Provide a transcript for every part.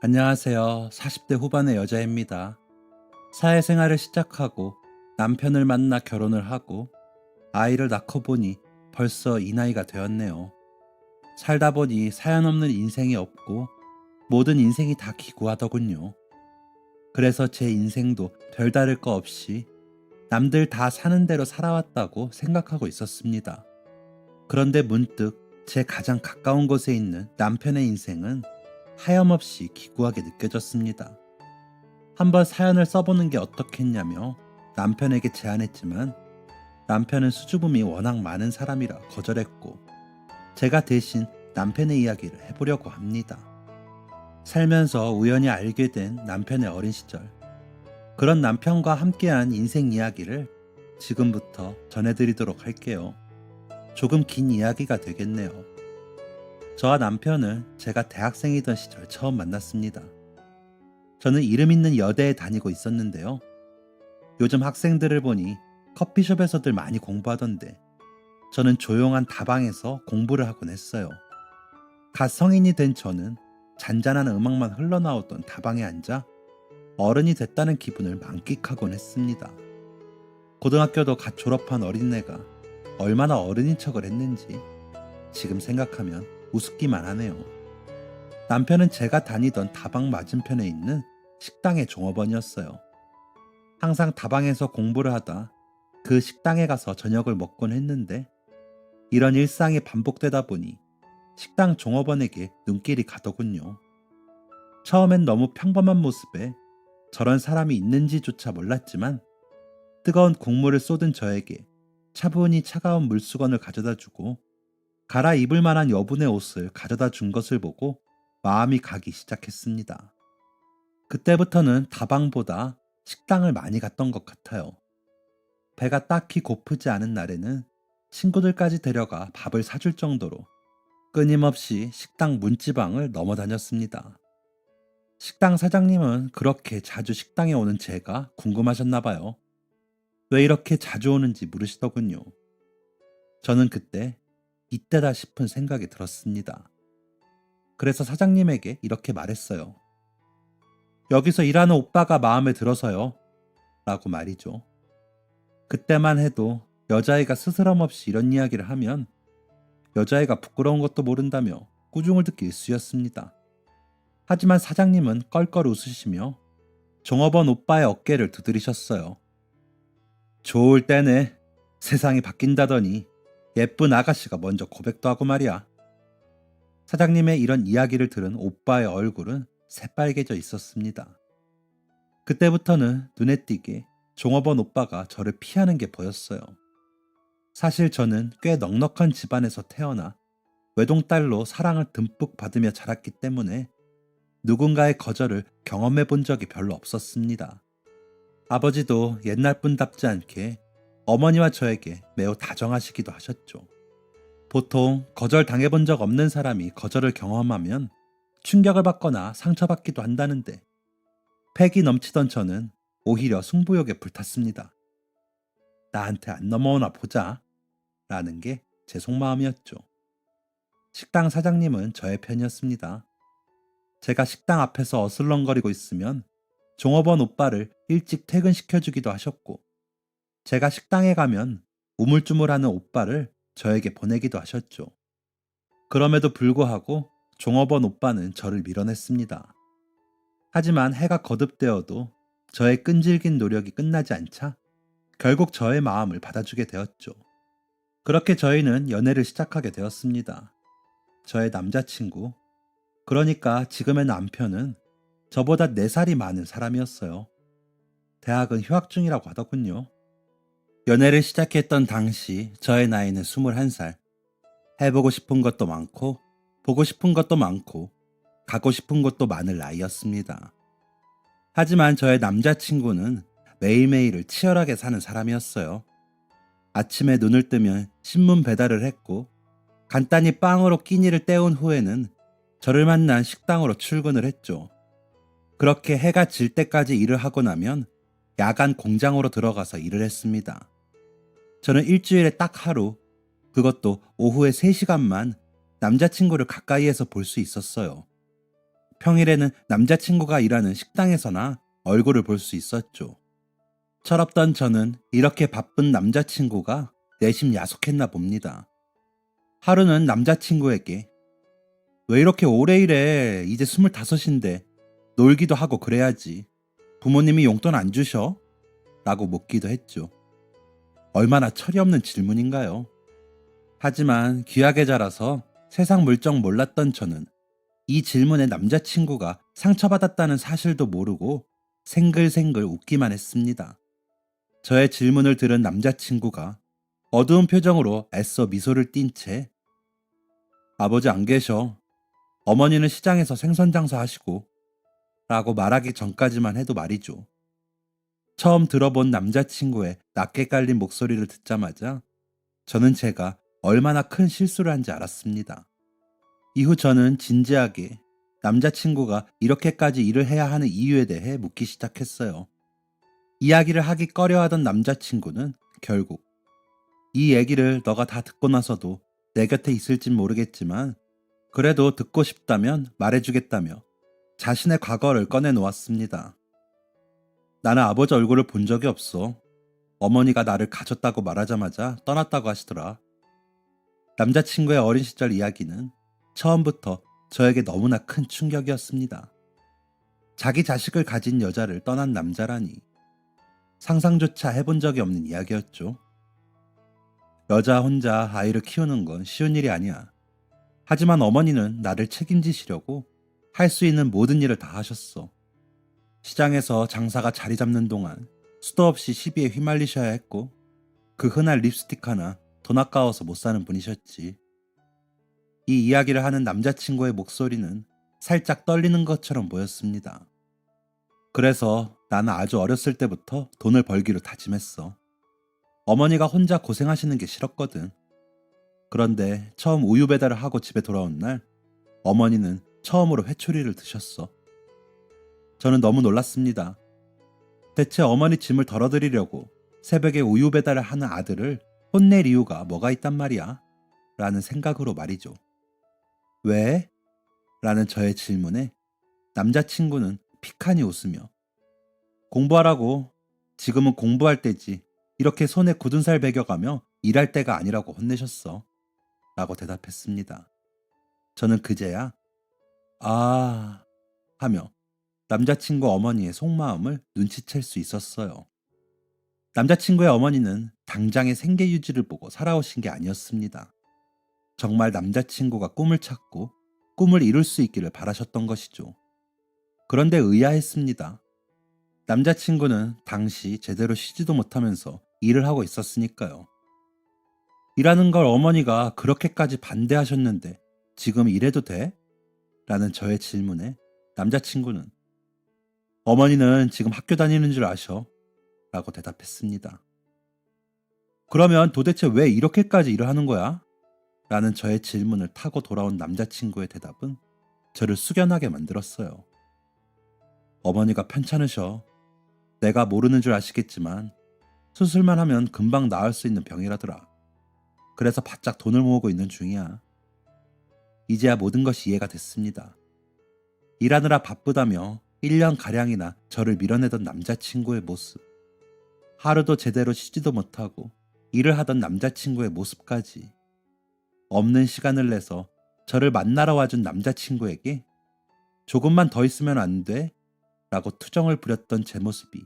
안녕하세요. 40대 후반의 여자입니다. 사회생활을 시작하고 남편을 만나 결혼을 하고 아이를 낳고 보니 벌써 이 나이가 되었네요. 살다 보니 사연 없는 인생이 없고 모든 인생이 다 기구하더군요. 그래서 제 인생도 별다를 거 없이 남들 다 사는 대로 살아왔다고 생각하고 있었습니다. 그런데 문득 제 가장 가까운 곳에 있는 남편의 인생은 하염없이 기구하게 느껴졌습니다. 한번 사연을 써보는 게 어떻겠냐며 남편에게 제안했지만 남편은 수줍음이 워낙 많은 사람이라 거절했고 제가 대신 남편의 이야기를 해보려고 합니다. 살면서 우연히 알게 된 남편의 어린 시절, 그런 남편과 함께한 인생 이야기를 지금부터 전해드리도록 할게요. 조금 긴 이야기가 되겠네요. 저와 남편은 제가 대학생이던 시절 처음 만났습니다. 저는 이름 있는 여대에 다니고 있었는데요. 요즘 학생들을 보니 커피숍에서들 많이 공부하던데 저는 조용한 다방에서 공부를 하곤 했어요. 갓 성인이 된 저는 잔잔한 음악만 흘러나오던 다방에 앉아 어른이 됐다는 기분을 만끽하곤 했습니다. 고등학교도 갓 졸업한 어린애가 얼마나 어른인 척을 했는지 지금 생각하면 우습기만 하네요. 남편은 제가 다니던 다방 맞은편에 있는 식당의 종업원이었어요. 항상 다방에서 공부를 하다 그 식당에 가서 저녁을 먹곤 했는데 이런 일상이 반복되다 보니 식당 종업원에게 눈길이 가더군요. 처음엔 너무 평범한 모습에 저런 사람이 있는지조차 몰랐지만 뜨거운 국물을 쏟은 저에게 차분히 차가운 물수건을 가져다 주고 갈아입을 만한 여분의 옷을 가져다 준 것을 보고 마음이 가기 시작했습니다. 그때부터는 다방보다 식당을 많이 갔던 것 같아요. 배가 딱히 고프지 않은 날에는 친구들까지 데려가 밥을 사줄 정도로 끊임없이 식당 문지방을 넘어 다녔습니다. 식당 사장님은 그렇게 자주 식당에 오는 제가 궁금하셨나 봐요. 왜 이렇게 자주 오는지 물으시더군요. 저는 그때 이때다 싶은 생각이 들었습니다. 그래서 사장님에게 이렇게 말했어요. 여기서 일하는 오빠가 마음에 들어서요. 라고 말이죠. 그때만 해도 여자애가 스스럼 없이 이런 이야기를 하면 여자애가 부끄러운 것도 모른다며 꾸중을 듣기 일쑤였습니다. 하지만 사장님은 껄껄 웃으시며 종업원 오빠의 어깨를 두드리셨어요. 좋을 때네. 세상이 바뀐다더니 예쁜 아가씨가 먼저 고백도 하고 말이야. 사장님의 이런 이야기를 들은 오빠의 얼굴은 새빨개져 있었습니다. 그때부터는 눈에 띄게 종업원 오빠가 저를 피하는 게 보였어요. 사실 저는 꽤 넉넉한 집안에서 태어나 외동딸로 사랑을 듬뿍 받으며 자랐기 때문에 누군가의 거절을 경험해 본 적이 별로 없었습니다. 아버지도 옛날 분답지 않게 어머니와 저에게 매우 다정하시기도 하셨죠. 보통 거절 당해본 적 없는 사람이 거절을 경험하면 충격을 받거나 상처받기도 한다는데 패기 넘치던 저는 오히려 승부욕에 불탔습니다. 나한테 안 넘어오나 보자 라는 게 제 속마음이었죠. 식당 사장님은 저의 편이었습니다. 제가 식당 앞에서 어슬렁거리고 있으면 종업원 오빠를 일찍 퇴근시켜주기도 하셨고 제가 식당에 가면 우물쭈물하는 오빠를 저에게 보내기도 하셨죠. 그럼에도 불구하고 종업원 오빠는 저를 밀어냈습니다. 하지만 해가 거듭되어도 저의 끈질긴 노력이 끝나지 않자 결국 저의 마음을 받아주게 되었죠. 그렇게 저희는 연애를 시작하게 되었습니다. 저의 남자친구, 그러니까 지금의 남편은 저보다 4살이 많은 사람이었어요. 대학은 휴학 중이라고 하더군요. 연애를 시작했던 당시 저의 나이는 21살. 해보고 싶은 것도 많고, 보고 싶은 것도 많고, 가고 싶은 곳도 많을 나이였습니다. 하지만 저의 남자친구는 매일매일을 치열하게 사는 사람이었어요. 아침에 눈을 뜨면 신문 배달을 했고 간단히 빵으로 끼니를 때운 후에는 저를 만난 식당으로 출근을 했죠. 그렇게 해가 질 때까지 일을 하고 나면 야간 공장으로 들어가서 일을 했습니다. 저는 일주일에 딱 하루, 그것도 오후에 3시간만 남자친구를 가까이에서 볼 수 있었어요. 평일에는 남자친구가 일하는 식당에서나 얼굴을 볼 수 있었죠. 철없던 저는 이렇게 바쁜 남자친구가 내심 야속했나 봅니다. 하루는 남자친구에게 왜 이렇게 오래 일해? 이제 25인데 놀기도 하고 그래야지. 부모님이 용돈 안 주셔? 라고 묻기도 했죠. 얼마나 철이 없는 질문인가요? 하지만 귀하게 자라서 세상 물정 몰랐던 저는 이 질문에 남자친구가 상처받았다는 사실도 모르고 생글생글 웃기만 했습니다. 저의 질문을 들은 남자친구가 어두운 표정으로 애써 미소를 띈 채 아버지 안 계셔. 어머니는 시장에서 생선 장사하시고 라고 말하기 전까지만 해도 말이죠. 처음 들어본 남자친구의 낮게 깔린 목소리를 듣자마자 저는 제가 얼마나 큰 실수를 한지 알았습니다. 이후 저는 진지하게 남자친구가 이렇게까지 일을 해야 하는 이유에 대해 묻기 시작했어요. 이야기를 하기 꺼려하던 남자친구는 결국 이 얘기를 너가 다 듣고 나서도 내 곁에 있을진 모르겠지만 그래도 듣고 싶다면 말해주겠다며 자신의 과거를 꺼내놓았습니다. 나는 아버지 얼굴을 본 적이 없어. 어머니가 나를 가졌다고 말하자마자 떠났다고 하시더라. 남자친구의 어린 시절 이야기는 처음부터 저에게 너무나 큰 충격이었습니다. 자기 자식을 가진 여자를 떠난 남자라니 상상조차 해본 적이 없는 이야기였죠. 여자 혼자 아이를 키우는 건 쉬운 일이 아니야. 하지만 어머니는 나를 책임지시려고 할 수 있는 모든 일을 다 하셨어. 시장에서 장사가 자리 잡는 동안 수도 없이 시비에 휘말리셔야 했고 그 흔한 립스틱 하나 돈 아까워서 못 사는 분이셨지. 이 이야기를 하는 남자친구의 목소리는 살짝 떨리는 것처럼 보였습니다. 그래서 나는 아주 어렸을 때부터 돈을 벌기로 다짐했어. 어머니가 혼자 고생하시는 게 싫었거든. 그런데 처음 우유 배달을 하고 집에 돌아온 날 어머니는 처음으로 회초리를 드셨어. 저는 너무 놀랐습니다. 대체 어머니 짐을 덜어드리려고 새벽에 우유 배달을 하는 아들을 혼낼 이유가 뭐가 있단 말이야? 라는 생각으로 말이죠. 왜? 라는 저의 질문에 남자친구는 피카니 웃으며 공부하라고. 지금은 공부할 때지. 이렇게 손에 굳은 살 베겨가며 일할 때가 아니라고 혼내셨어. 라고 대답했습니다. 저는 그제야 아 하며 남자친구 어머니의 속마음을 눈치챌 수 있었어요. 남자친구의 어머니는 당장의 생계 유지를 보고 살아오신 게 아니었습니다. 정말 남자친구가 꿈을 찾고 꿈을 이룰 수 있기를 바라셨던 것이죠. 그런데 의아했습니다. 남자친구는 당시 제대로 쉬지도 못하면서 일을 하고 있었으니까요. 일하는 걸 어머니가 그렇게까지 반대하셨는데 지금 일해도 돼? 라는 저의 질문에 남자친구는 어머니는 지금 학교 다니는 줄 아셔. 라고 대답했습니다. 그러면 도대체 왜 이렇게까지 일을 하는 거야? 라는 저의 질문을 타고 돌아온 남자친구의 대답은 저를 숙연하게 만들었어요. 어머니가 편찮으셔. 내가 모르는 줄 아시겠지만 수술만 하면 금방 나을 수 있는 병이라더라. 그래서 바짝 돈을 모으고 있는 중이야. 이제야 모든 것이 이해가 됐습니다. 일하느라 바쁘다며 1년가량이나 저를 밀어내던 남자친구의 모습. 하루도 제대로 쉬지도 못하고 일을 하던 남자친구의 모습까지. 없는 시간을 내서 저를 만나러 와준 남자친구에게 조금만 더 있으면 안 돼? 라고 투정을 부렸던 제 모습이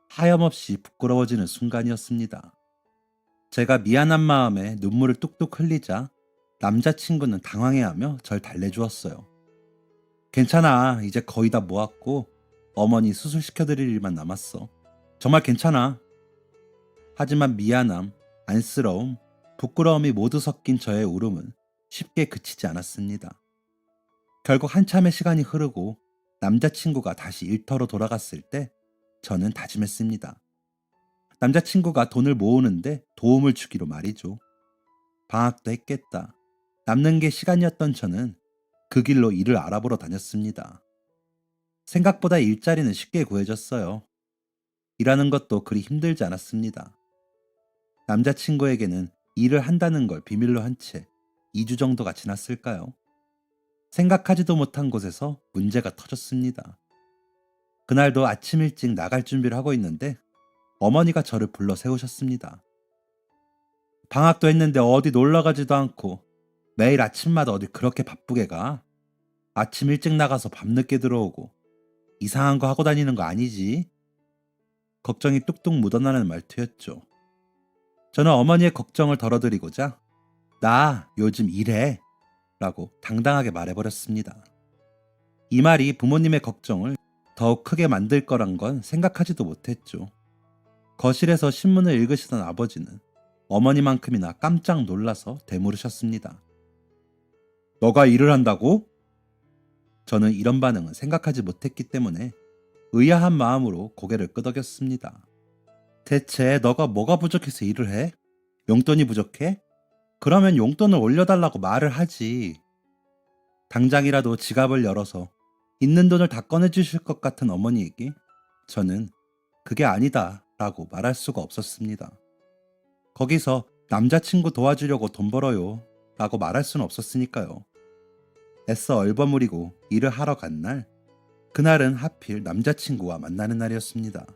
하염없이 부끄러워지는 순간이었습니다. 제가 미안한 마음에 눈물을 뚝뚝 흘리자 남자친구는 당황해하며 절 달래주었어요. 괜찮아. 이제 거의 다 모았고 어머니 수술시켜드릴 일만 남았어. 정말 괜찮아. 하지만 미안함, 안쓰러움, 부끄러움이 모두 섞인 저의 울음은 쉽게 그치지 않았습니다. 결국 한참의 시간이 흐르고 남자친구가 다시 일터로 돌아갔을 때 저는 다짐했습니다. 남자친구가 돈을 모으는데 도움을 주기로 말이죠. 방학도 했겠다. 남는 게 시간이었던 저는 그 길로 일을 알아보러 다녔습니다. 생각보다 일자리는 쉽게 구해졌어요. 일하는 것도 그리 힘들지 않았습니다. 남자친구에게는 일을 한다는 걸 비밀로 한 채 2주 정도가 지났을까요? 생각하지도 못한 곳에서 문제가 터졌습니다. 그날도 아침 일찍 나갈 준비를 하고 있는데 어머니가 저를 불러 세우셨습니다. 방학도 했는데 어디 놀러 가지도 않고 매일 아침마다 어디 그렇게 바쁘게 가? 아침 일찍 나가서 밤늦게 들어오고 이상한 거 하고 다니는 거 아니지? 걱정이 뚝뚝 묻어나는 말투였죠. 저는 어머니의 걱정을 덜어드리고자 나 요즘 일해 라고 당당하게 말해버렸습니다. 이 말이 부모님의 걱정을 더욱 크게 만들 거란 건 생각하지도 못했죠. 거실에서 신문을 읽으시던 아버지는 어머니만큼이나 깜짝 놀라서 되물으셨습니다. 너가 일을 한다고? 저는 이런 반응은 생각하지 못했기 때문에 의아한 마음으로 고개를 끄덕였습니다. 대체 너가 뭐가 부족해서 일을 해? 용돈이 부족해? 그러면 용돈을 올려달라고 말을 하지. 당장이라도 지갑을 열어서 있는 돈을 다 꺼내주실 것 같은 어머니에게 저는 그게 아니다 라고 말할 수가 없었습니다. 거기서 남자친구 도와주려고 돈 벌어요 라고 말할 수는 없었으니까요. 애써 얼버무리고 일을 하러 간 날, 그날은 하필 남자친구와 만나는 날이었습니다.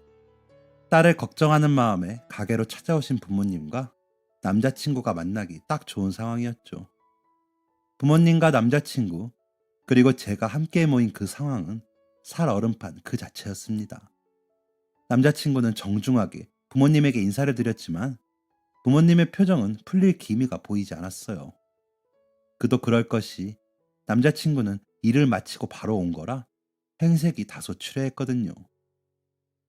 딸을 걱정하는 마음에 가게로 찾아오신 부모님과 남자친구가 만나기 딱 좋은 상황이었죠. 부모님과 남자친구, 그리고 제가 함께 모인 그 상황은 살얼음판 그 자체였습니다. 남자친구는 정중하게 부모님에게 인사를 드렸지만 부모님의 표정은 풀릴 기미가 보이지 않았어요. 그도 그럴 것이 남자친구는 일을 마치고 바로 온 거라 행색이 다소 추레했거든요.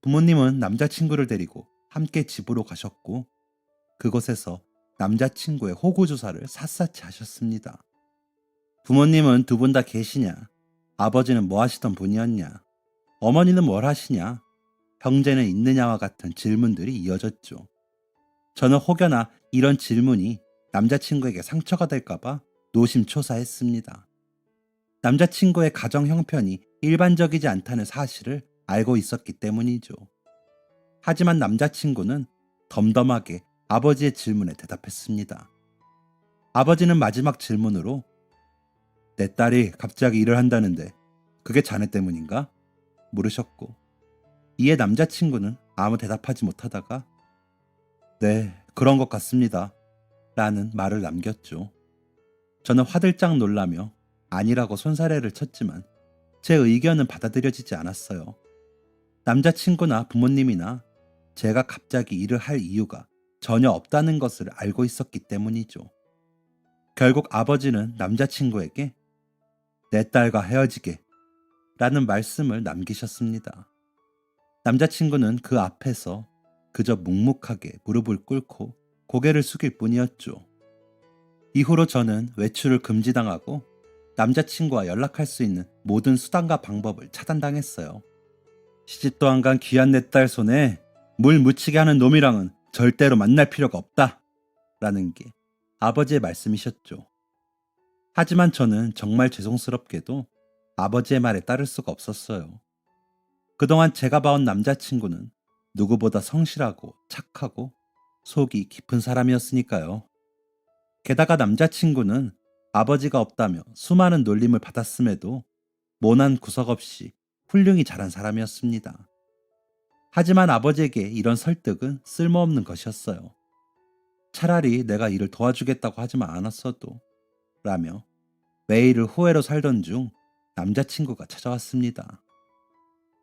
부모님은 남자친구를 데리고 함께 집으로 가셨고 그곳에서 남자친구의 호구조사를 샅샅이 하셨습니다. 부모님은 두 분 다 계시냐? 아버지는 뭐 하시던 분이었냐? 어머니는 뭘 하시냐? 형제는 있느냐와 같은 질문들이 이어졌죠. 저는 혹여나 이런 질문이 남자친구에게 상처가 될까봐 노심초사했습니다. 남자친구의 가정 형편이 일반적이지 않다는 사실을 알고 있었기 때문이죠. 하지만 남자친구는 덤덤하게 아버지의 질문에 대답했습니다. 아버지는 마지막 질문으로 내 딸이 갑자기 일을 한다는데 그게 자네 때문인가? 물으셨고 이에 남자친구는 아무 대답하지 못하다가 네, 그런 것 같습니다. 라는 말을 남겼죠. 저는 화들짝 놀라며 아니라고 손사래를 쳤지만 제 의견은 받아들여지지 않았어요. 남자친구나 부모님이나 제가 갑자기 일을 할 이유가 전혀 없다는 것을 알고 있었기 때문이죠. 결국 아버지는 남자친구에게 내 딸과 헤어지게 라는 말씀을 남기셨습니다. 남자친구는 그 앞에서 그저 묵묵하게 무릎을 꿇고 고개를 숙일 뿐이었죠. 이후로 저는 외출을 금지당하고 남자친구와 연락할 수 있는 모든 수단과 방법을 차단당했어요. 시집도 안 간 귀한 내 딸 손에 물 묻히게 하는 놈이랑은 절대로 만날 필요가 없다 라는 게 아버지의 말씀이셨죠. 하지만 저는 정말 죄송스럽게도 아버지의 말에 따를 수가 없었어요. 그동안 제가 봐온 남자친구는 누구보다 성실하고 착하고 속이 깊은 사람이었으니까요. 게다가 남자친구는 아버지가 없다며 수많은 놀림을 받았음에도 모난 구석 없이 훌륭히 자란 사람이었습니다. 하지만 아버지에게 이런 설득은 쓸모없는 것이었어요. 차라리 내가 일을 도와주겠다고 하지만 않았어도 라며 매일을 후회로 살던 중 남자친구가 찾아왔습니다.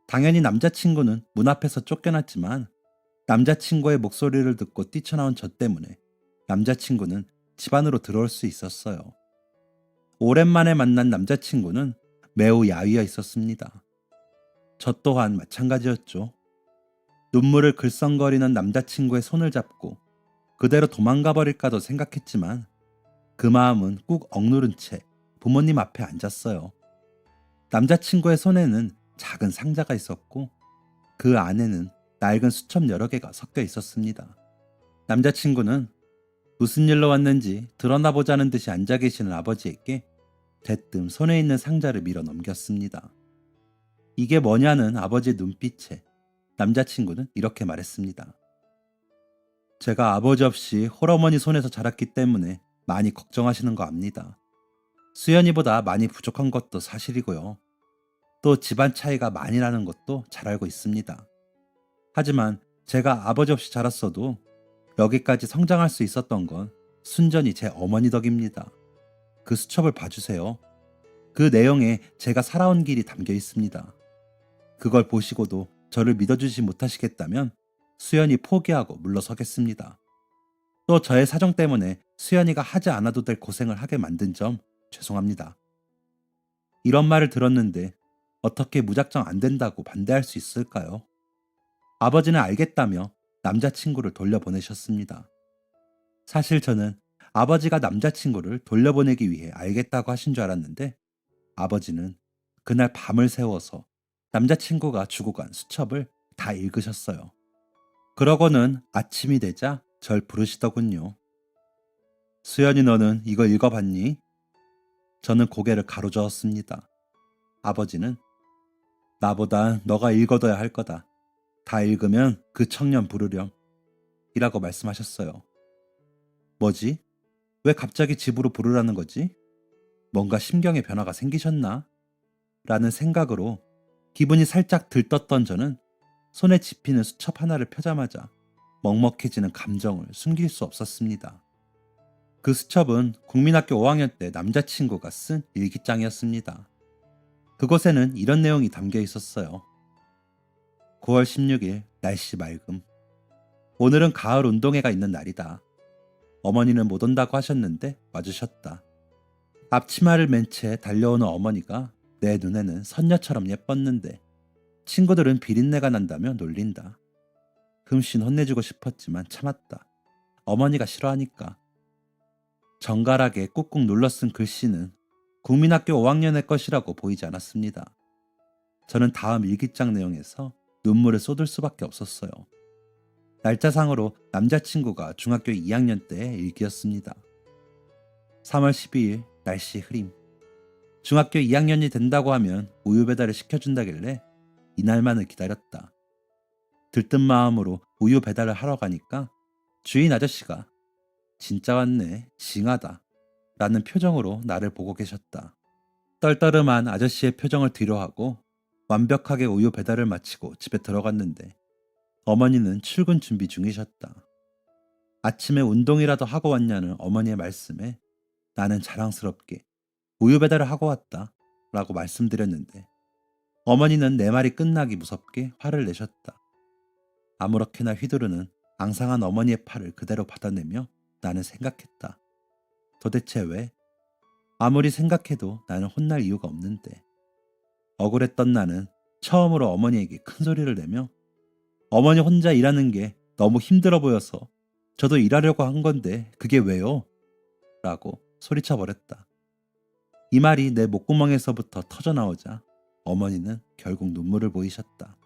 당연히 남자친구는 문 앞에서 쫓겨났지만 남자친구의 목소리를 듣고 뛰쳐나온 저 때문에 남자친구는 집 안으로 들어올 수 있었어요. 오랜만에 만난 남자친구는 매우 야위어 있었습니다. 저 또한 마찬가지였죠. 눈물을 글썽거리는 남자친구의 손을 잡고 그대로 도망가 버릴까도 생각했지만 그 마음은 꾹 억누른 채 부모님 앞에 앉았어요. 남자친구의 손에는 작은 상자가 있었고 그 안에는 낡은 수첩 여러 개가 섞여 있었습니다. 남자친구는 무슨 일로 왔는지 드러나 보자는 듯이 앉아 계시는 아버지에게 대뜸 손에 있는 상자를 밀어 넘겼습니다. 이게 뭐냐는 아버지의 눈빛에 남자친구는 이렇게 말했습니다. 제가 아버지 없이 홀어머니 손에서 자랐기 때문에 많이 걱정하시는 거 압니다. 수연이보다 많이 부족한 것도 사실이고요. 또 집안 차이가 많이 나는 것도 잘 알고 있습니다. 하지만 제가 아버지 없이 자랐어도 여기까지 성장할 수 있었던 건 순전히 제 어머니 덕입니다. 그 수첩을 봐주세요. 그 내용에 제가 살아온 길이 담겨 있습니다. 그걸 보시고도 저를 믿어주지 못하시겠다면 수연이 포기하고 물러서겠습니다. 또 저의 사정 때문에 수연이가 하지 않아도 될 고생을 하게 만든 점 죄송합니다. 이런 말을 들었는데 어떻게 무작정 안 된다고 반대할 수 있을까요? 아버지는 알겠다며 남자친구를 돌려보내셨습니다. 사실 저는 아버지가 남자친구를 돌려보내기 위해 알겠다고 하신 줄 알았는데 아버지는 그날 밤을 새워서 남자친구가 주고 간 수첩을 다 읽으셨어요. 그러고는 아침이 되자 절 부르시더군요. 수연이 너는 이거 읽어봤니? 저는 고개를 가로저었습니다. 아버지는 나보단 너가 읽어둬야 할 거다. 다 읽으면 그 청년 부르렴. 이라고 말씀하셨어요. 뭐지? 왜 갑자기 집으로 부르라는 거지? 뭔가 심경의 변화가 생기셨나? 라는 생각으로 기분이 살짝 들떴던 저는 손에 집히는 수첩 하나를 펴자마자 먹먹해지는 감정을 숨길 수 없었습니다. 그 수첩은 국민학교 5학년 때 남자친구가 쓴 일기장이었습니다. 그곳에는 이런 내용이 담겨 있었어요. 9월 16일 날씨 맑음. 오늘은 가을 운동회가 있는 날이다. 어머니는 못 온다고 하셨는데 와주셨다. 앞치마를 맨 채 달려오는 어머니가 내 눈에는 선녀처럼 예뻤는데 친구들은 비린내가 난다며 놀린다. 흠씬 혼내주고 싶었지만 참았다. 어머니가 싫어하니까. 정갈하게 꾹꾹 눌러 쓴 글씨는 국민학교 5학년의 것이라고 보이지 않았습니다. 저는 다음 일기장 내용에서 눈물을 쏟을 수밖에 없었어요. 날짜상으로 남자친구가 중학교 2학년 때의 일기였습니다. 3월 12일 날씨 흐림. 중학교 2학년이 된다고 하면 우유 배달을 시켜준다길래 이날만을 기다렸다. 들뜬 마음으로 우유 배달을 하러 가니까 주인 아저씨가 진짜 왔네, 징하다 라는 표정으로 나를 보고 계셨다. 떨떠름한 아저씨의 표정을 뒤로하고 완벽하게 우유 배달을 마치고 집에 들어갔는데 어머니는 출근 준비 중이셨다. 아침에 운동이라도 하고 왔냐는 어머니의 말씀에 나는 자랑스럽게 우유 배달을 하고 왔다 라고 말씀드렸는데 어머니는 내 말이 끝나기 무섭게 화를 내셨다. 아무렇게나 휘두르는 앙상한 어머니의 팔을 그대로 받아내며 나는 생각했다. 도대체 왜? 아무리 생각해도 나는 혼날 이유가 없는데. 억울했던 나는 처음으로 어머니에게 큰 소리를 내며 어머니 혼자 일하는 게 너무 힘들어 보여서 저도 일하려고 한 건데 그게 왜요? 라고 소리쳐 버렸다. 이 말이 내 목구멍에서부터 터져나오자 어머니는 결국 눈물을 보이셨다.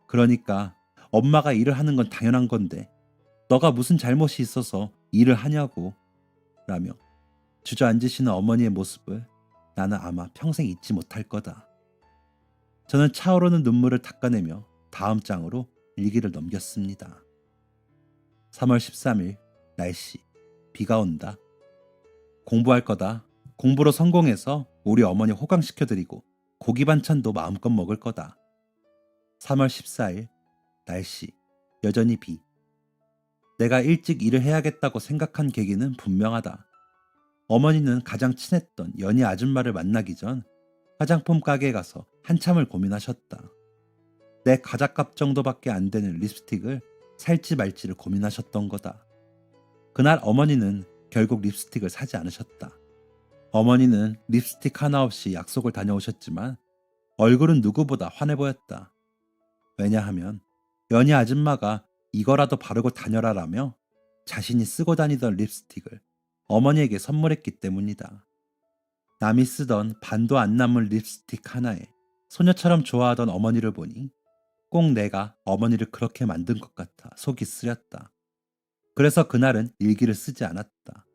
그러니까 엄마가 일을 하는 건 당연한 건데 너가 무슨 잘못이 있어서 일을 하냐고 라며 주저앉으시는 어머니의 모습을 나는 아마 평생 잊지 못할 거다. 저는 차오르는 눈물을 닦아내며 다음 장으로 일기를 넘겼습니다. 3월 13일 날씨 비가 온다. 공부할 거다. 공부로 성공해서 우리 어머니 호강시켜드리고 고기 반찬도 마음껏 먹을 거다. 3월 14일 날씨 여전히 비. 내가 일찍 일을 해야겠다고 생각한 계기는 분명하다. 어머니는 가장 친했던 연희 아줌마를 만나기 전 화장품 가게에 가서 한참을 고민하셨다. 내 가작값 정도밖에 안 되는 립스틱을 살지 말지를 고민하셨던 거다. 그날 어머니는 결국 립스틱을 사지 않으셨다. 어머니는 립스틱 하나 없이 약속을 다녀오셨지만 얼굴은 누구보다 환해 보였다. 왜냐하면 연희 아줌마가 이거라도 바르고 다녀라라며 자신이 쓰고 다니던 립스틱을 어머니에게 선물했기 때문이다. 남이 쓰던 반도 안 남은 립스틱 하나에 소녀처럼 좋아하던 어머니를 보니 꼭 내가 어머니를 그렇게 만든 것 같아 속이 쓰렸다. 그래서 그날은 일기를 쓰지 않았다.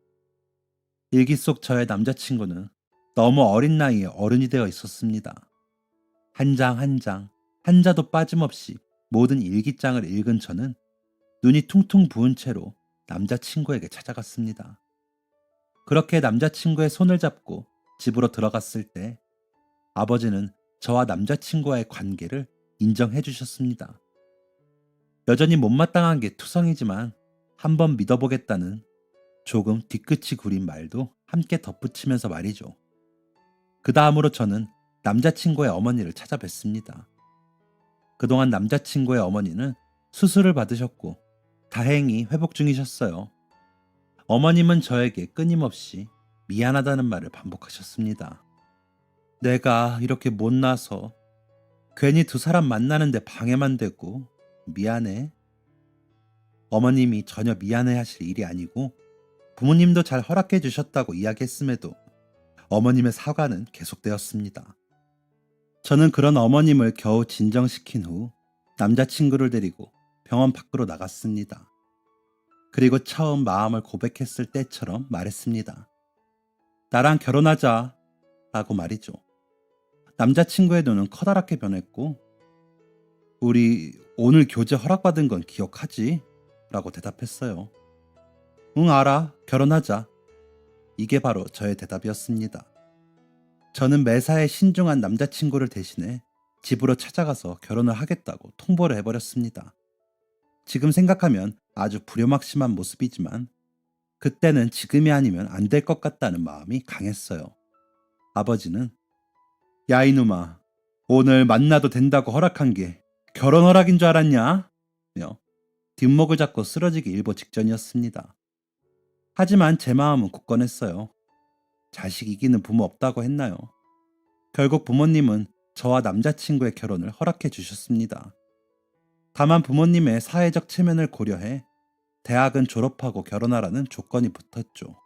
일기 속 저의 남자친구는 너무 어린 나이에 어른이 되어 있었습니다. 한 장 한 장, 한자도 빠짐없이 모든 일기장을 읽은 저는 눈이 퉁퉁 부은 채로 남자친구에게 찾아갔습니다. 그렇게 남자친구의 손을 잡고 집으로 들어갔을 때 아버지는 저와 남자친구와의 관계를 인정해 주셨습니다. 여전히 못마땅한 게 투성이지만 한번 믿어보겠다는 조금 뒤끝이 구린 말도 함께 덧붙이면서 말이죠. 그 다음으로 저는 남자친구의 어머니를 찾아뵀습니다. 그동안 남자친구의 어머니는 수술을 받으셨고 다행히 회복 중이셨어요. 어머님은 저에게 끊임없이 미안하다는 말을 반복하셨습니다. 내가 이렇게 못나서 괜히 두 사람 만나는데 방해만 되고 미안해. 어머님이 전혀 미안해 하실 일이 아니고 부모님도 잘 허락해 주셨다고 이야기했음에도 어머님의 사과는 계속되었습니다. 저는 그런 어머님을 겨우 진정시킨 후 남자친구를 데리고 병원 밖으로 나갔습니다. 그리고 처음 마음을 고백했을 때처럼 말했습니다. 나랑 결혼하자 라고 말이죠. 남자친구의 눈은 커다랗게 변했고 우리 오늘 교제 허락받은 건 기억하지? 라고 대답했어요. 응, 알아. 결혼하자. 이게 바로 저의 대답이었습니다. 저는 매사에 신중한 남자친구를 대신해 집으로 찾아가서 결혼을 하겠다고 통보를 해버렸습니다. 지금 생각하면 아주 불효막심한 모습이지만 그때는 지금이 아니면 안 될 것 같다는 마음이 강했어요. 아버지는 야 이놈아, 오늘 만나도 된다고 허락한 게 결혼 허락인 줄 알았냐? 며 뒷목을 잡고 쓰러지기 일보 직전이었습니다. 하지만 제 마음은 굳건했어요. 자식 이기는 부모 없다고 했나요? 결국 부모님은 저와 남자친구의 결혼을 허락해 주셨습니다. 다만 부모님의 사회적 체면을 고려해 대학은 졸업하고 결혼하라는 조건이 붙었죠.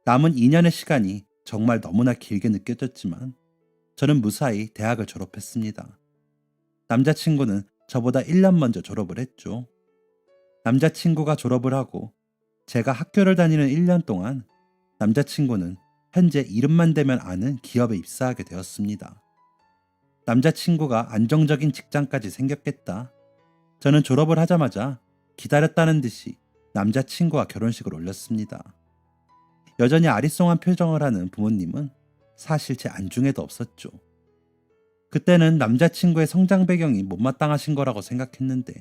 남은 2년의 시간이 정말 너무나 길게 느껴졌지만 저는 무사히 대학을 졸업했습니다. 남자친구는 저보다 1년 먼저 졸업을 했죠. 남자친구가 졸업을 하고 제가 학교를 다니는 1년 동안 남자친구는 현재 이름만 대면 아는 기업에 입사하게 되었습니다. 남자친구가 안정적인 직장까지 생겼겠다. 저는 졸업을 하자마자 기다렸다는 듯이 남자친구와 결혼식을 올렸습니다. 여전히 아리송한 표정을 하는 부모님은 사실 제 안중에도 없었죠. 그때는 남자친구의 성장 배경이 못마땅하신 거라고 생각했는데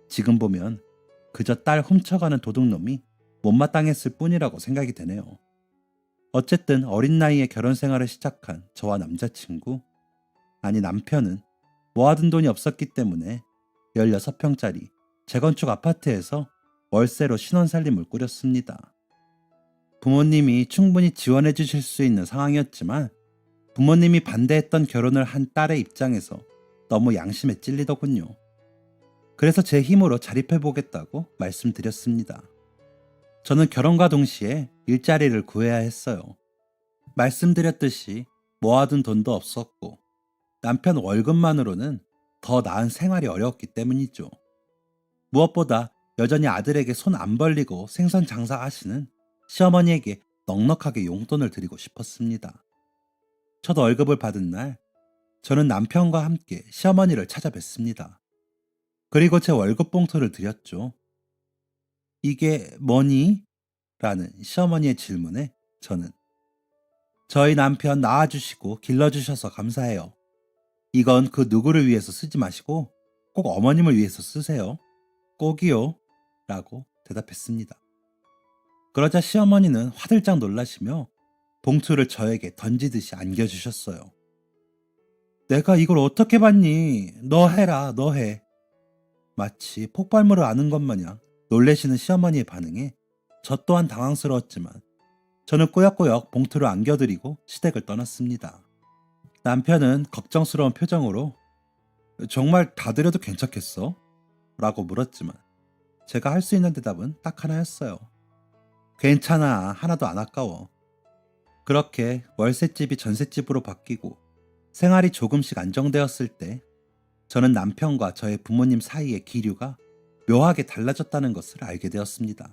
지금 보면 그저 딸 훔쳐가는 도둑놈이 못마땅했을 뿐이라고 생각이 되네요. 어쨌든 어린 나이에 결혼 생활을 시작한 저와 남자친구, 아니 남편은 모아둔 돈이 없었기 때문에 16평짜리 재건축 아파트에서 월세로 신혼살림을 꾸렸습니다. 부모님이 충분히 지원해 주실 수 있는 상황이었지만 부모님이 반대했던 결혼을 한 딸의 입장에서 너무 양심에 찔리더군요. 그래서 제 힘으로 자립해 보겠다고 말씀드렸습니다. 저는 결혼과 동시에 일자리를 구해야 했어요. 말씀드렸듯이 모아둔 돈도 없었고 남편 월급만으로는 더 나은 생활이 어려웠기 때문이죠. 무엇보다 여전히 아들에게 손 안 벌리고 생선 장사하시는 시어머니에게 넉넉하게 용돈을 드리고 싶었습니다. 첫 월급을 받은 날 저는 남편과 함께 시어머니를 찾아뵀습니다. 그리고 제 월급 봉투를 드렸죠. 이게 뭐니? 라는 시어머니의 질문에 저는 저희 남편 낳아주시고 길러주셔서 감사해요. 이건 그 누구를 위해서 쓰지 마시고 꼭 어머님을 위해서 쓰세요. 꼭이요. 라고 대답했습니다. 그러자 시어머니는 화들짝 놀라시며 봉투를 저에게 던지듯이 안겨주셨어요. 내가 이걸 어떻게 받니? 너 해라, 너 해. 마치 폭발물을 아는 것 마냥 놀래시는 시어머니의 반응에 저 또한 당황스러웠지만 저는 꾸역꾸역 봉투를 안겨드리고 시댁을 떠났습니다. 남편은 걱정스러운 표정으로 정말 다 드려도 괜찮겠어? 라고 물었지만 제가 할 수 있는 대답은 딱 하나였어요. 괜찮아, 하나도 안 아까워. 그렇게 월세집이 전셋집으로 바뀌고 생활이 조금씩 안정되었을 때 저는 남편과 저의 부모님 사이의 기류가 묘하게 달라졌다는 것을 알게 되었습니다.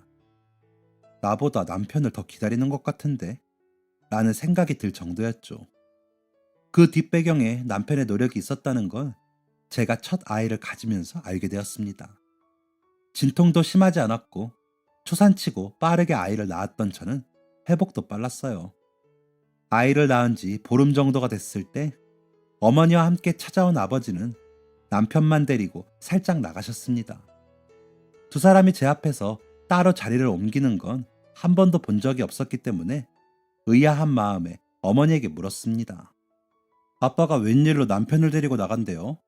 나보다 남편을 더 기다리는 것 같은데? 라는 생각이 들 정도였죠. 그 뒷배경에 남편의 노력이 있었다는 건 제가 첫 아이를 가지면서 알게 되었습니다. 진통도 심하지 않았고 초산치고 빠르게 아이를 낳았던 저는 회복도 빨랐어요. 아이를 낳은 지 보름 정도가 됐을 때 어머니와 함께 찾아온 아버지는 남편만 데리고 살짝 나가셨습니다. 두 사람이 제 앞에서 따로 자리를 옮기는 건 한 번도 본 적이 없었기 때문에 의아한 마음에 어머니에게 물었습니다. 아빠가 웬일로 남편을 데리고 나간대요?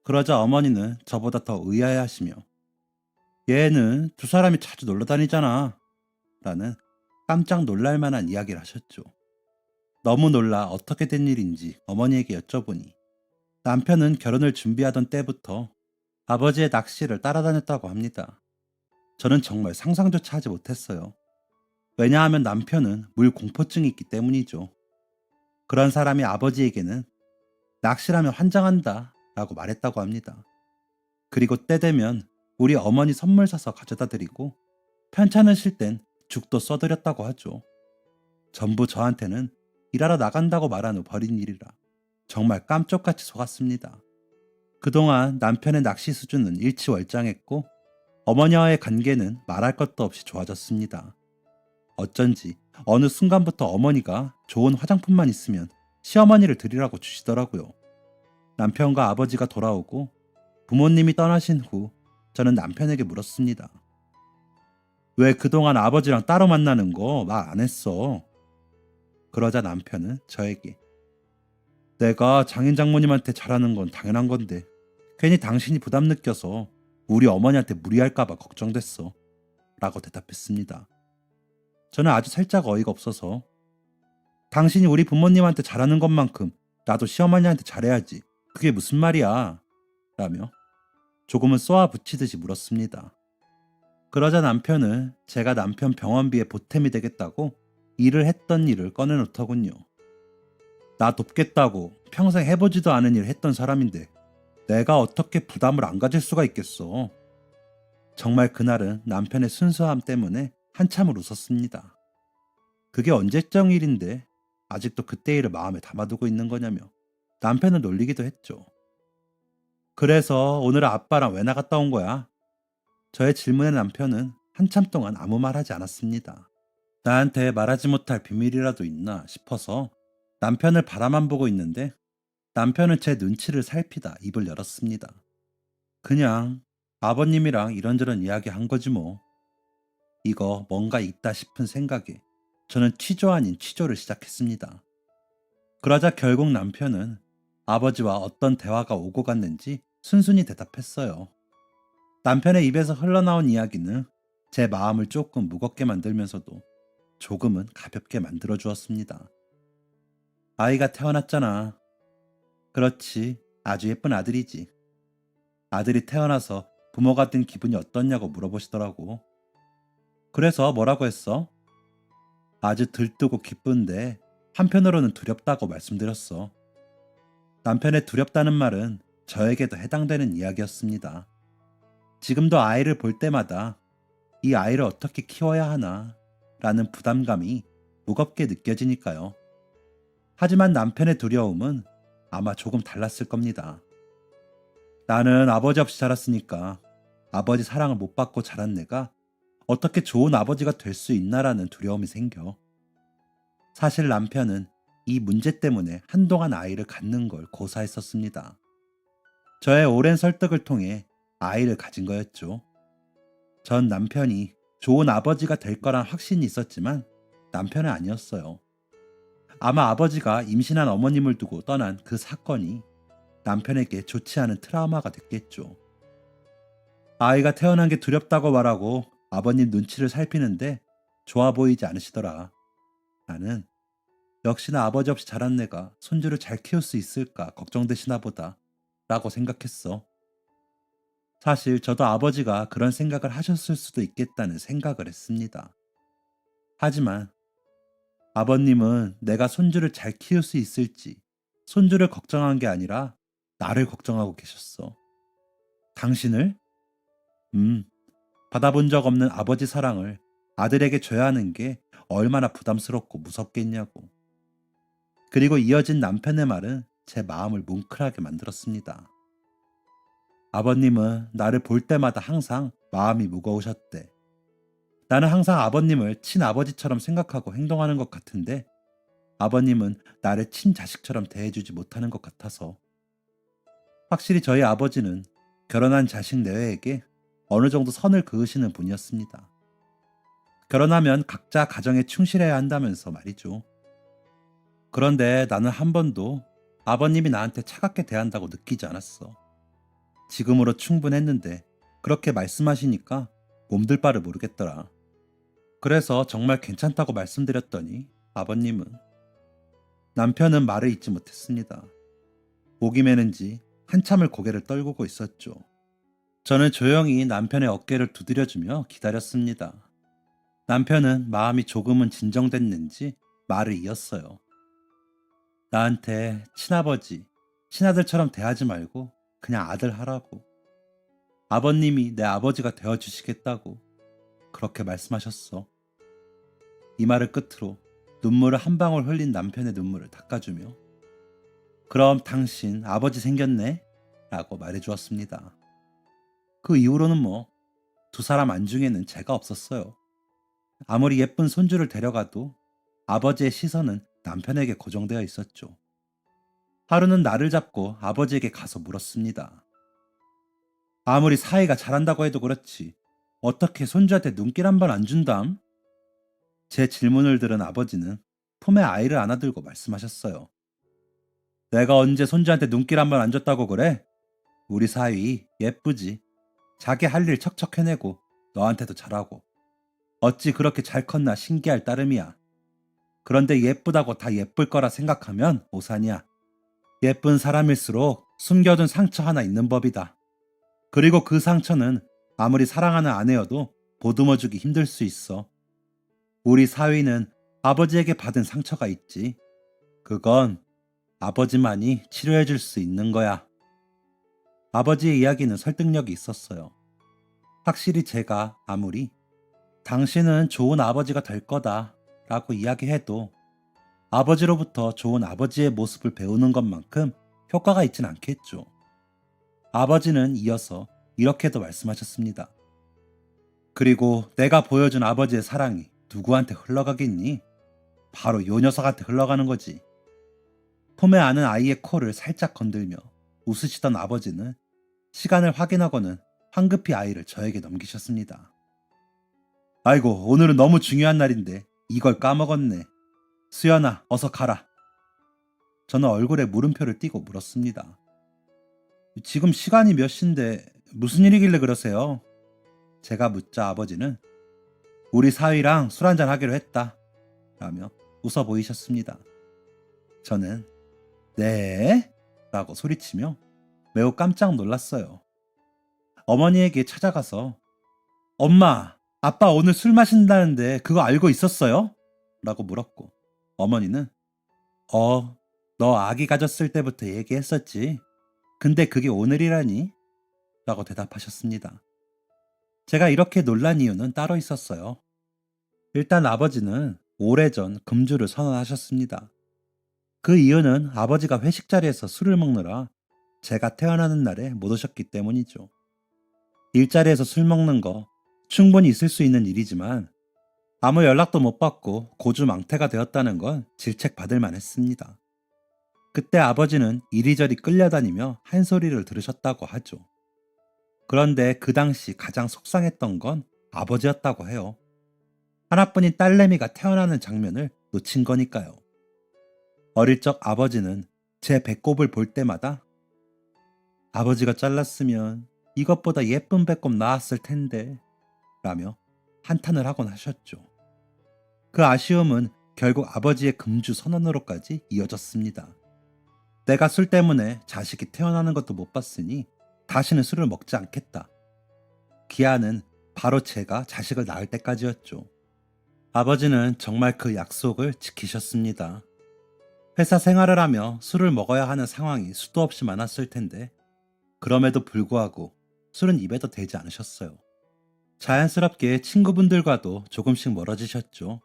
그러자 어머니는 저보다 더 의아해하시며 얘는 두 사람이 자주 놀러 다니잖아 라는 깜짝 놀랄 만한 이야기를 하셨죠. 너무 놀라 어떻게 된 일인지 어머니에게 여쭤보니 남편은 결혼을 준비하던 때부터 아버지의 낚시를 따라다녔다고 합니다. 저는 정말 상상조차 하지 못했어요. 왜냐하면 남편은 물 공포증이 있기 때문이죠. 그런 사람이 아버지에게는 낚시라면 환장한다 라고 말했다고 합니다. 그리고 때 되면 우리 어머니 선물 사서 가져다 드리고 편찮으실 땐 죽도 써드렸다고 하죠. 전부 저한테는 일하러 나간다고 말한 후 벌인 일이라 정말 깜짝같이 속았습니다. 그동안 남편의 낚시 수준은 일치월장했고 어머니와의 관계는 말할 것도 없이 좋아졌습니다. 어쩐지 어느 순간부터 어머니가 좋은 화장품만 있으면 시어머니를 드리라고 주시더라고요. 남편과 아버지가 돌아오고 부모님이 떠나신 후 저는 남편에게 물었습니다. 왜 그동안 아버지랑 따로 만나는 거 말 안 했어? 그러자 남편은 저에게 내가 장인 장모님한테 잘하는 건 당연한 건데 괜히 당신이 부담 느껴서 우리 어머니한테 무리할까봐 걱정됐어 라고 대답했습니다. 저는 아주 살짝 어이가 없어서 당신이 우리 부모님한테 잘하는 것만큼 나도 시어머니한테 잘해야지 그게 무슨 말이야 라며 조금은 쏘아 붙이듯이 물었습니다. 그러자 남편은 제가 남편 병원비에 보탬이 되겠다고 일을 했던 일을 꺼내놓더군요. 나 돕겠다고 평생 해보지도 않은 일 했던 사람인데 내가 어떻게 부담을 안 가질 수가 있겠어. 정말 그날은 남편의 순수함 때문에 한참을 웃었습니다. 그게 언제적 일인데 아직도 그때 일을 마음에 담아두고 있는 거냐며 남편을 놀리기도 했죠. 그래서 오늘 아빠랑 왜 나갔다 온 거야? 저의 질문에 남편은 한참 동안 아무 말 하지 않았습니다. 나한테 말하지 못할 비밀이라도 있나 싶어서 남편을 바라만 보고 있는데 남편은 제 눈치를 살피다 입을 열었습니다. 그냥 아버님이랑 이런저런 이야기 한 거지 뭐. 이거 뭔가 있다 싶은 생각에 저는 취조 아닌 취조를 시작했습니다. 그러자 결국 남편은 아버지와 어떤 대화가 오고 갔는지 순순히 대답했어요. 남편의 입에서 흘러나온 이야기는 제 마음을 조금 무겁게 만들면서도 조금은 가볍게 만들어 주었습니다. 아이가 태어났잖아. 그렇지, 아주 예쁜 아들이지. 아들이 태어나서 부모가 된 기분이 어떻냐고 물어보시더라고. 그래서 뭐라고 했어? 아주 들뜨고 기쁜데 한편으로는 두렵다고 말씀드렸어. 남편의 두렵다는 말은 저에게도 해당되는 이야기였습니다. 지금도 아이를 볼 때마다 이 아이를 어떻게 키워야 하나 라는 부담감이 무겁게 느껴지니까요. 하지만 남편의 두려움은 아마 조금 달랐을 겁니다. 나는 아버지 없이 자랐으니까 아버지 사랑을 못 받고 자란 내가 어떻게 좋은 아버지가 될 수 있나라는 두려움이 생겨. 사실 남편은 이 문제 때문에 한동안 아이를 갖는 걸 고사했었습니다. 저의 오랜 설득을 통해 아이를 가진 거였죠. 전 남편이 좋은 아버지가 될 거란 확신이 있었지만 남편은 아니었어요. 아마 아버지가 임신한 어머님을 두고 떠난 그 사건이 남편에게 좋지 않은 트라우마가 됐겠죠. 아이가 태어난 게 두렵다고 말하고 아버님 눈치를 살피는데 좋아 보이지 않으시더라. 나는 역시나 아버지 없이 자란 내가 손주를 잘 키울 수 있을까 걱정되시나 보다 라고 생각했어. 사실 저도 아버지가 그런 생각을 하셨을 수도 있겠다는 생각을 했습니다. 하지만 아버님은 내가 손주를 잘 키울 수 있을지 손주를 걱정한 게 아니라 나를 걱정하고 계셨어. 당신을? 받아본 적 없는 아버지 사랑을 아들에게 줘야 하는 게 얼마나 부담스럽고 무섭겠냐고. 그리고 이어진 남편의 말은 제 마음을 뭉클하게 만들었습니다. 아버님은 나를 볼 때마다 항상 마음이 무거우셨대. 나는 항상 아버님을 친아버지처럼 생각하고 행동하는 것 같은데 아버님은 나를 친자식처럼 대해주지 못하는 것 같아서. 확실히 저희 아버지는 결혼한 자식 내외에게 어느 정도 선을 그으시는 분이었습니다. 결혼하면 각자 가정에 충실해야 한다면서 말이죠. 그런데 나는 한 번도 아버님이 나한테 차갑게 대한다고 느끼지 않았어. 지금으로 충분했는데 그렇게 말씀하시니까 몸둘 바를 모르겠더라. 그래서 정말 괜찮다고 말씀드렸더니 아버님은. 남편은 말을 잇지 못했습니다. 목이 메는지 한참을 고개를 떨구고 있었죠. 저는 조용히 남편의 어깨를 두드려주며 기다렸습니다. 남편은 마음이 조금은 진정됐는지 말을 이었어요. 나한테 친아버지, 친아들처럼 대하지 말고 그냥 아들 하라고. 아버님이 내 아버지가 되어주시겠다고 그렇게 말씀하셨어. 이 말을 끝으로 눈물을 한 방울 흘린 남편의 눈물을 닦아주며 그럼 당신 아버지 생겼네? 라고 말해주었습니다. 그 이후로는 두 사람 안중에는 제가 없었어요. 아무리 예쁜 손주를 데려가도 아버지의 시선은 남편에게 고정되어 있었죠. 하루는 나를 잡고 아버지에게 가서 물었습니다. 아무리 사이가 잘한다고 해도 그렇지 어떻게 손주한테 눈길 한 번 안 준담? 제 질문을 들은 아버지는 품에 아이를 안아들고 말씀하셨어요. 내가 언제 손주한테 눈길 한 번 안 줬다고 그래? 우리 사위 예쁘지? 자기 할 일 척척 해내고 너한테도 잘하고 어찌 그렇게 잘 컸나 신기할 따름이야. 그런데 예쁘다고 다 예쁠 거라 생각하면 오산이야. 예쁜 사람일수록 숨겨둔 상처 하나 있는 법이다. 그리고 그 상처는 아무리 사랑하는 아내여도 보듬어주기 힘들 수 있어. 우리 사위는 아버지에게 받은 상처가 있지. 그건 아버지만이 치료해줄 수 있는 거야. 아버지의 이야기는 설득력이 있었어요. 확실히 제가 아무리 당신은 좋은 아버지가 될 거다 라고 이야기해도 아버지로부터 좋은 아버지의 모습을 배우는 것만큼 효과가 있진 않겠죠. 아버지는 이어서 이렇게도 말씀하셨습니다. 그리고 내가 보여준 아버지의 사랑이 누구한테 흘러가겠니? 바로 요 녀석한테 흘러가는 거지. 품에 안은 아이의 코를 살짝 건들며 웃으시던 아버지는 시간을 확인하고는 황급히 아이를 저에게 넘기셨습니다. 아이고, 오늘은 너무 중요한 날인데 이걸 까먹었네. 수연아, 어서 가라. 저는 얼굴에 물음표를 띄고 물었습니다. 지금 시간이 몇 시인데 무슨 일이길래 그러세요? 제가 묻자 아버지는 우리 사위랑 술 한잔 하기로 했다 라며 웃어 보이셨습니다. 저는 네? 라고 소리치며 매우 깜짝 놀랐어요. 어머니에게 찾아가서 엄마, 아빠 오늘 술 마신다는데 그거 알고 있었어요? 라고 물었고 어머니는 너 아기 가졌을 때부터 얘기했었지. 근데 그게 오늘이라니? 라고 대답하셨습니다. 제가 이렇게 놀란 이유는 따로 있었어요. 일단 아버지는 오래전 금주를 선언하셨습니다. 그 이유는 아버지가 회식 자리에서 술을 먹느라 제가 태어나는 날에 못 오셨기 때문이죠. 일자리에서 술 먹는 거 충분히 있을 수 있는 일이지만 아무 연락도 못 받고 고주망태가 되었다는 건 질책받을 만했습니다. 그때 아버지는 이리저리 끌려다니며 한 소리를 들으셨다고 하죠. 그런데 그 당시 가장 속상했던 건 아버지였다고 해요. 하나뿐인 딸내미가 태어나는 장면을 놓친 거니까요. 어릴 적 아버지는 제 배꼽을 볼 때마다 아버지가 잘랐으면 이것보다 예쁜 배꼽 나왔을 텐데 라며 한탄을 하곤 하셨죠. 그 아쉬움은 결국 아버지의 금주 선언으로까지 이어졌습니다. 내가 술 때문에 자식이 태어나는 것도 못 봤으니 다시는 술을 먹지 않겠다. 기한은 바로 제가 자식을 낳을 때까지였죠. 아버지는 정말 그 약속을 지키셨습니다. 회사 생활을 하며 술을 먹어야 하는 상황이 수도 없이 많았을 텐데 그럼에도 불구하고 술은 입에도 대지 않으셨어요. 자연스럽게 친구분들과도 조금씩 멀어지셨죠.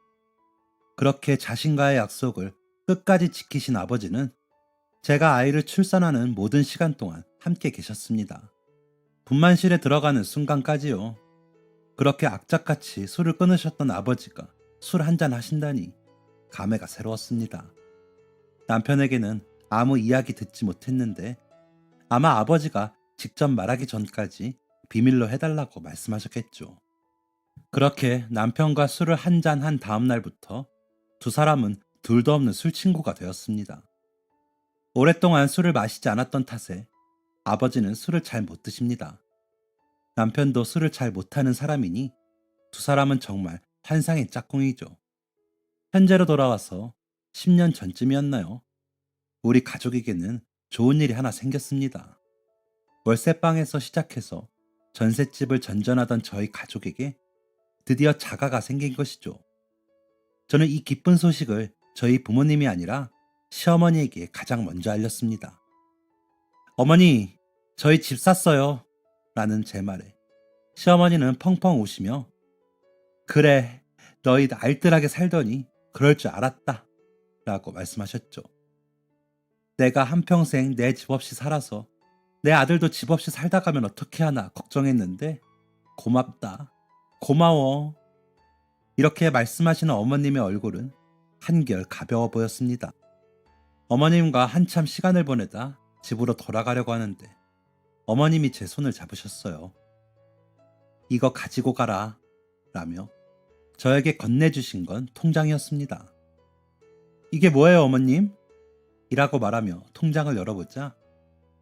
그렇게 자신과의 약속을 끝까지 지키신 아버지는 제가 아이를 출산하는 모든 시간 동안 함께 계셨습니다. 분만실에 들어가는 순간까지요. 그렇게 악착같이 술을 끊으셨던 아버지가 술 한 잔 하신다니 감회가 새로웠습니다. 남편에게는 아무 이야기 듣지 못했는데 아마 아버지가 직접 말하기 전까지 비밀로 해달라고 말씀하셨겠죠. 그렇게 남편과 술을 한 잔 한 다음 날부터 두 사람은 둘도 없는 술 친구가 되었습니다. 오랫동안 술을 마시지 않았던 탓에 아버지는 술을 잘 못 드십니다. 남편도 술을 잘 못하는 사람이니 두 사람은 정말 환상의 짝꿍이죠. 현재로 돌아와서 10년 전쯤이었나요? 우리 가족에게는 좋은 일이 하나 생겼습니다. 월세방에서 시작해서 전셋집을 전전하던 저희 가족에게 드디어 자가가 생긴 것이죠. 저는 이 기쁜 소식을 저희 부모님이 아니라 시어머니에게 가장 먼저 알렸습니다. 어머니, 저희 집 샀어요. 라는 제 말에 시어머니는 펑펑 우시며 그래, 너희 알뜰하게 살더니 그럴 줄 알았다. 라고 말씀하셨죠. 내가 한평생 내 집 없이 살아서 내 아들도 집 없이 살다 가면 어떻게 하나 걱정했는데 고맙다. 고마워. 이렇게 말씀하시는 어머님의 얼굴은 한결 가벼워 보였습니다. 어머님과 한참 시간을 보내다 집으로 돌아가려고 하는데 어머님이 제 손을 잡으셨어요. 이거 가지고 가라 라며 저에게 건네주신 건 통장이었습니다. 이게 뭐예요 어머님? 이라고 말하며 통장을 열어보자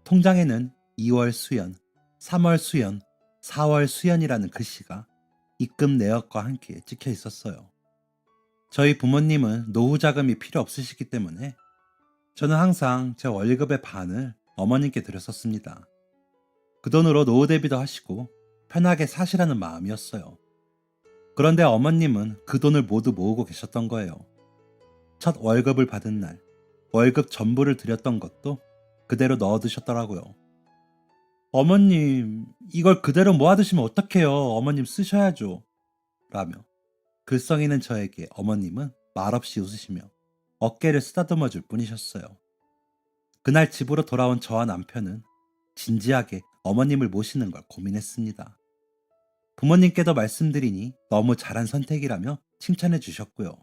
통장에는 2월 수연, 3월 수연, 4월 수연이라는 글씨가 입금 내역과 함께 찍혀 있었어요. 저희 부모님은 노후 자금이 필요 없으시기 때문에 저는 항상 제 월급의 반을 어머님께 드렸었습니다. 그 돈으로 노후 대비도 하시고 편하게 사시라는 마음이었어요. 그런데 어머님은 그 돈을 모두 모으고 계셨던 거예요. 첫 월급을 받은 날 월급 전부를 드렸던 것도 그대로 넣어두셨더라고요. 어머님, 이걸 그대로 모아두시면 어떡해요. 어머님 쓰셔야죠. 라며 글썽이는 저에게 어머님은 말없이 웃으시며 어깨를 쓰다듬어 줄 뿐이셨어요. 그날 집으로 돌아온 저와 남편은 진지하게 어머님을 모시는 걸 고민했습니다. 부모님께도 말씀드리니 너무 잘한 선택이라며 칭찬해 주셨고요.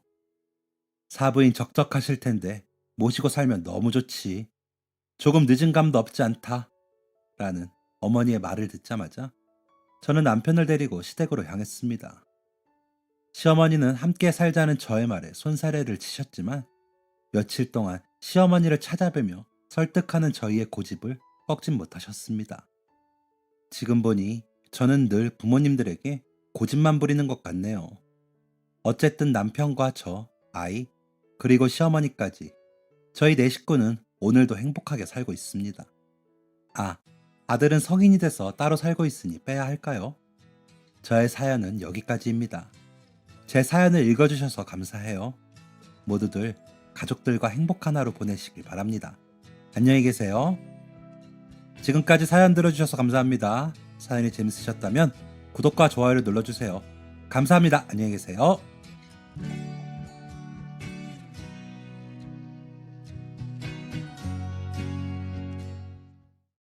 사부인 적적하실 텐데 모시고 살면 너무 좋지. 조금 늦은 감도 없지 않다. 라는 어머니의 말을 듣자마자 저는 남편을 데리고 시댁으로 향했습니다. 시어머니는 함께 살자는 저의 말에 손사래를 치셨지만 며칠 동안 시어머니를 찾아뵈며 설득하는 저희의 고집을 꺾진 못하셨습니다. 지금 보니 저는 늘 부모님들에게 고집만 부리는 것 같네요. 어쨌든 남편과 저, 아이, 그리고 시어머니까지 저희 네 식구는 오늘도 행복하게 살고 있습니다. 아, 아들은 성인이 돼서 따로 살고 있으니 빼야 할까요? 저의 사연은 여기까지입니다. 제 사연을 읽어주셔서 감사해요. 모두들 가족들과 행복한 하루 보내시길 바랍니다. 안녕히 계세요. 지금까지 사연 들어주셔서 감사합니다. 사연이 재밌으셨다면 구독과 좋아요를 눌러주세요. 감사합니다. 안녕히 계세요.